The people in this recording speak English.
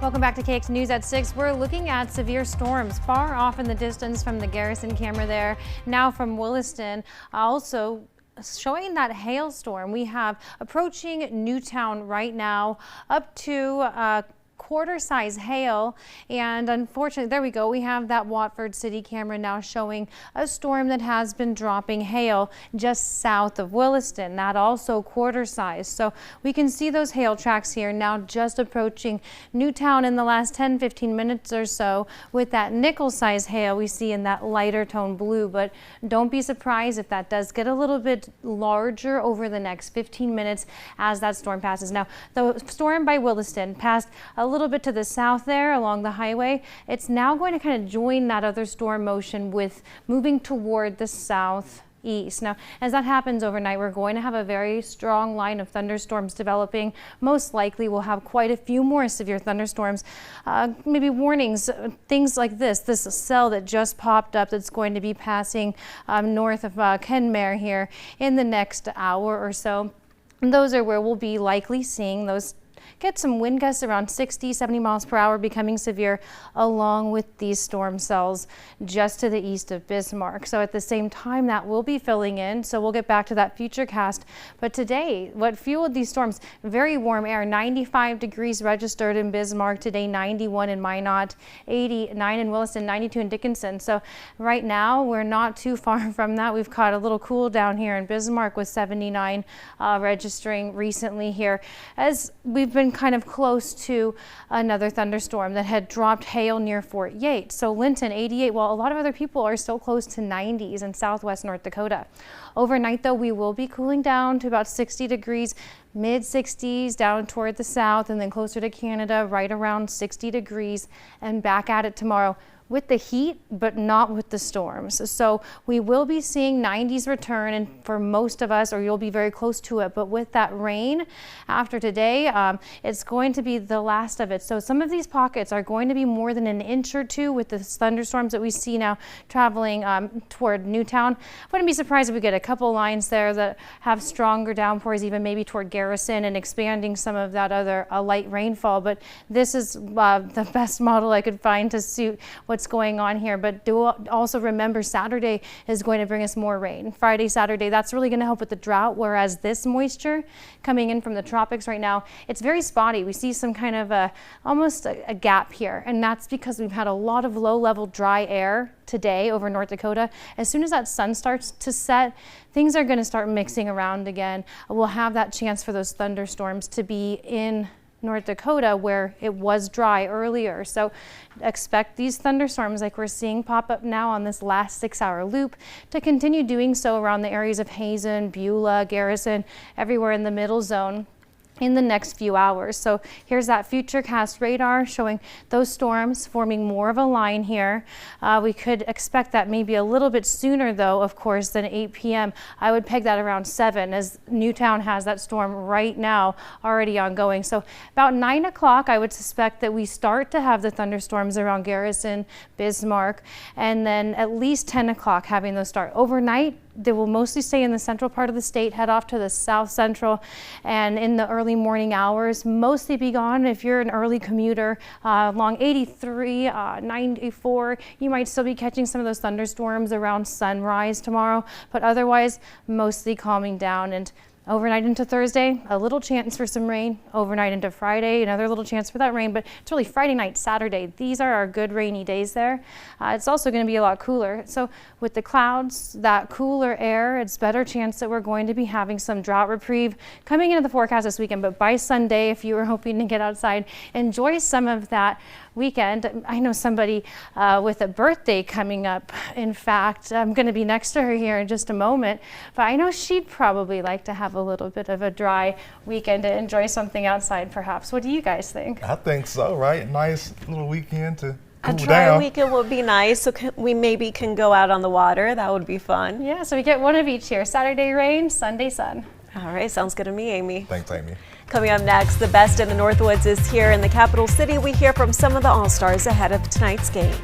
Welcome back to KX News at 6. We're looking at severe storms far off in the distance from the Garrison camera there. Now from Williston, also showing that hailstorm we have approaching Newtown right now, up to quarter-size hail, and unfortunately, there we go. We have that Watford City camera now showing a storm that has been dropping hail just south of Williston. That also quarter-size. So we can see those hail tracks here now just approaching Newtown in the last 10-15 minutes or so with that nickel-size hail we see in that lighter tone blue. But don't be surprised if that does get a little bit larger over the next 15 minutes as that storm passes. Now, the storm by Williston passed a little bit to the south there along the highway. It's now going to kind of join that other storm motion with moving toward the southeast. Now, as that happens overnight, we're going to have a very strong line of thunderstorms developing. Most likely we'll have quite a few more severe thunderstorms, maybe warnings, things like this cell that just popped up that's going to be passing north of Kenmare here in the next hour or so. And those are where we'll be likely seeing those get some wind gusts around 60-70 miles per hour becoming severe, along with these storm cells just to the east of Bismarck. So at the same time, that will be filling in. So we'll get back to that future cast. But today, what fueled these storms? Very warm air, 95 degrees registered in Bismarck today, 91 in Minot, 89 in Williston, 92 in Dickinson. So right now, we're not too far from that. We've caught a little cool down here in Bismarck with 79 registering recently here, as we've been kind of close to another thunderstorm that had dropped hail near Fort Yates. So Linton 88, while a lot of other people are still close to 90s in southwest North Dakota. Overnight though, we will be cooling down to about 60 degrees, mid 60s down toward the south, and then closer to Canada right around 60 degrees, and back at it tomorrow with the heat, but not with the storms. So we will be seeing 90s return, and for most of us, or you'll be very close to it, but with that rain after today, it's going to be the last of it. So some of these pockets are going to be more than an inch or two with the thunderstorms that we see now traveling toward Newtown. Wouldn't be surprised if we get a couple lines there that have stronger downpours, even maybe toward Garrison, and expanding some of that other light rainfall. But this is the best model I could find to suit what's going on here. But do also remember, Saturday is going to bring us more rain. Friday, Saturday, that's really going to help with the drought, whereas this moisture coming in from the tropics right now, it's very spotty. We see some kind of almost a gap here, and that's because we've had a lot of low-level dry air today over North Dakota. As soon as that sun starts to set, things are going to start mixing around again. We'll have that chance for those thunderstorms to be in North Dakota where it was dry earlier. So expect these thunderstorms like we're seeing pop up now on this last 6-hour loop to continue doing so around the areas of Hazen, Beulah, Garrison, everywhere in the middle zone in the next few hours. So here's that futurecast radar showing those storms forming more of a line here. We could expect that maybe a little bit sooner though, of course, than 8 p.m. I would peg that around 7, as Newtown has that storm right now already ongoing. So about 9 o'clock, I would suspect that we start to have the thunderstorms around Garrison, Bismarck, and then at least 10 o'clock having those start. Overnight, they will mostly stay in the central part of the state, head off to the south central, and in the early morning hours, mostly be gone. If you're an early commuter along 83, 94, you might still be catching some of those thunderstorms around sunrise tomorrow, but otherwise mostly calming down. And overnight into Thursday, a little chance for some rain. Overnight into Friday, another little chance for that rain, but it's really Friday night, Saturday. These are our good rainy days there. It's also going to be a lot cooler. So with the clouds, that cooler air, it's better chance that we're going to be having some drought reprieve coming into the forecast this weekend. But by Sunday, if you were hoping to get outside, enjoy some of that weekend. I know somebody with a birthday coming up. In fact, I'm going to be next to her here in just a moment, but I know she'd probably like to have a little bit of a dry weekend to enjoy something outside perhaps. What do you guys think? I think so, right? Nice little weekend to cool down. A dry weekend would be nice, so we maybe can go out on the water. That would be fun. Yeah, so we get one of each here. Saturday rain, Sunday sun. All right, sounds good to me, Amy. Thanks, Amy. Coming up next, the best in the Northwoods is here in the capital city. We hear from some of the All-Stars ahead of tonight's game.